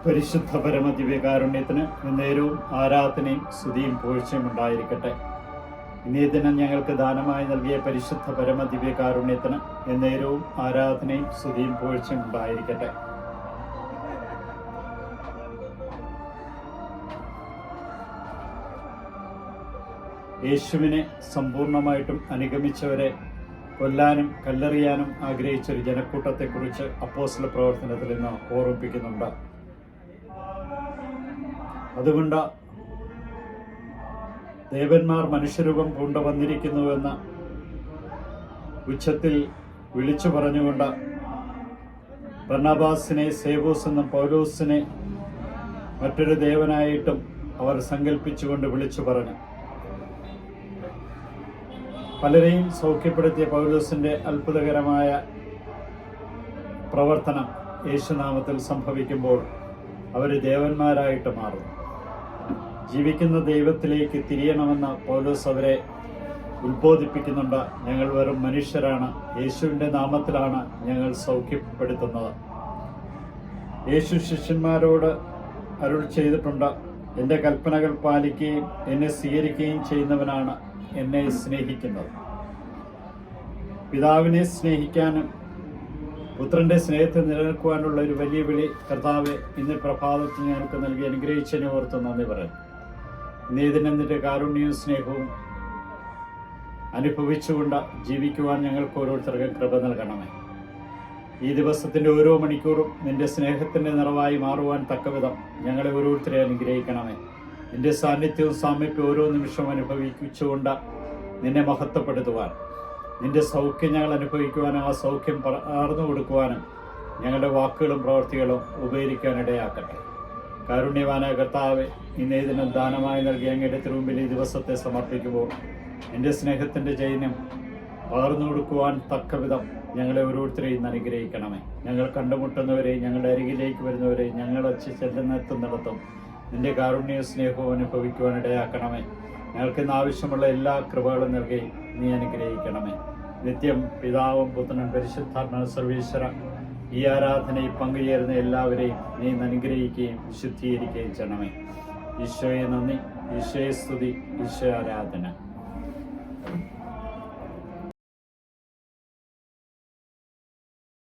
പരിശുദ്ധ പരമദിവ്യകാരുണ്യത്തിന് നേരവും ആരാധനയും സ്തുതിയും പുകഴ്ചയും ഉണ്ടായിരിക്കട്ടെ. ഇന്നേ ദിനം ഞങ്ങൾക്ക് ദാനമായി നൽകിയ പരിശുദ്ധ പരമദിവ്യകാരുണ്യത്തിന് നേരവും ആരാധനയും സ്തുതിയും പുകഴ്ചയും ഉണ്ടായിരിക്കട്ടെ. യേശുവിനെ സമ്പൂർണമായിട്ടും അനുഗമിച്ചവരെ കൊല്ലാനും കല്ലെറിയാനും ആഗ്രഹിച്ച ഒരു ജനക്കൂട്ടത്തെക്കുറിച്ച് അപ്പോസ്തല പ്രവർത്തനത്തിൽ നിന്ന് ഓർമ്മിപ്പിക്കുന്നുണ്ട്. അതുകൊണ്ട് ദേവന്മാർ മനുഷ്യരൂപം കൊണ്ടുവന്നിരിക്കുന്നുവെന്ന് ഉച്ചത്തിൽ വിളിച്ചു പറഞ്ഞുകൊണ്ട് ബർന്നബാസിനെ സേവൂസ് എന്നും പൗലോസിനെ മറ്റൊരു ദേവനായിട്ടും അവർ സങ്കല്പിച്ചുകൊണ്ട് വിളിച്ചു പറഞ്ഞു. പലരെയും സൗഖ്യപ്പെടുത്തിയ പൗലോസിന്റെ അത്ഭുതകരമായ പ്രവർത്തനം യേശുനാമത്തിൽ സംഭവിക്കുമ്പോൾ അവർ ദേവന്മാരായിട്ട് മാറുന്നു. ജീവിക്കുന്ന ദൈവത്തിലേക്ക് തിരിയണമെന്ന് പൗലോസ് അവരെ ഉത്ബോധിപ്പിക്കുന്നുണ്ട്. ഞങ്ങൾ വെറും മനുഷ്യരാണ്, യേശുവിൻ്റെ നാമത്തിലാണ് ഞങ്ങൾ സൗഖ്യപ്പെടുത്തുന്നത്. യേശു ശിഷ്യന്മാരോട് അരുൾ ചെയ്തിട്ടുണ്ട്, എൻ്റെ കൽപ്പനകൾ പാലിക്കുകയും എന്നെ സ്വീകരിക്കുകയും ചെയ്യുന്നവനാണ് എന്നെ സ്നേഹിക്കുന്നത്. പിതാവിനെ സ്നേഹിക്കാനും പുത്രന്റെ സ്നേഹത്തെ നിലനിൽക്കുവാനുള്ള ഒരു വലിയ വിളി കർത്താവ് ഇന്ന് പ്രഭാതത്തിൽ ഞങ്ങൾക്ക് നൽകി അനുഗ്രഹിച്ചതിനെ ഓർത്ത് നന്ദി പറയുന്നു. ഇന്നേ ദിനം നിന്റെ കാരുണ്യവും സ്നേഹവും അനുഭവിച്ചുകൊണ്ട് ജീവിക്കുവാൻ ഞങ്ങൾക്ക് ഓരോരുത്തർക്കും കൃപ നൽകണമേ. ഈ ദിവസത്തിന്റെ ഓരോ മണിക്കൂറും നിന്റെ സ്നേഹത്തിന്റെ നിറവായി മാറുവാൻ തക്കവിധം ഞങ്ങളെ ഓരോരുത്തരെ അനുഗ്രഹിക്കണമേ. നിന്റെ സാന്നിധ്യവും സാമീപ്യവും ഓരോ നിമിഷവും അനുഭവിച്ചുകൊണ്ട് നിന്നെ മഹത്വപ്പെടുത്തുവാൻ, നിന്റെ സൗഖ്യം ഞങ്ങൾ അനുഭവിക്കുവാനും ആ സൗഖ്യം പകർന്നു കൊടുക്കുവാനും ഞങ്ങളുടെ വാക്കുകളും പ്രവൃത്തികളും ഉപകരിക്കാനിടയാക്കട്ടെ. കാരുണ്യവാനായ കർത്താവെ, ഇന്നേ ദിനം ദാനമായി നൽകി അങ്ങയുടെ തിരുമുമ്പിൽ ഈ ദിവസത്തെ സമർപ്പിക്കുമ്പോൾ എൻ്റെ സ്നേഹത്തിൻ്റെ ചൈന്യം പകർന്നു കൊടുക്കുവാൻ തക്കവിധം ഞങ്ങളെ ഓരോരുത്തരെയും അനുഗ്രഹിക്കണമേ. ഞങ്ങൾ കണ്ടുമുട്ടുന്നവരെയും ഞങ്ങളുടെ അരികിലേക്ക് വരുന്നവരെയും ഞങ്ങൾ ചെല്ലുന്നെത്തുന്നിടത്തും നിന്റെ കാരുണ്യവും സ്നേഹവും അനുഭവിക്കുവാൻ ഇടയാക്കണമേ. ഞങ്ങൾക്ക് ഇന്ന് ആവശ്യമുള്ള എല്ലാ കൃപകളും നൽകി നീ അനുഗ്രഹിക്കണമേ. നിത്യം പിതാവും പുത്രനും പരിശുദ്ധാത്മാവും സർവീശ്വര ഈ ആരാധനയിൽ പങ്കുചേരുന്ന എല്ലാവരെയും നീ അനുഗ്രഹിക്കുകയും വിശുദ്ധീകരിക്കുകയും ചെയ്യണമേ. ഈശോയെ നന്ദി, ഈശോയെ സ്തുതി, ഈശോ ആരാധന.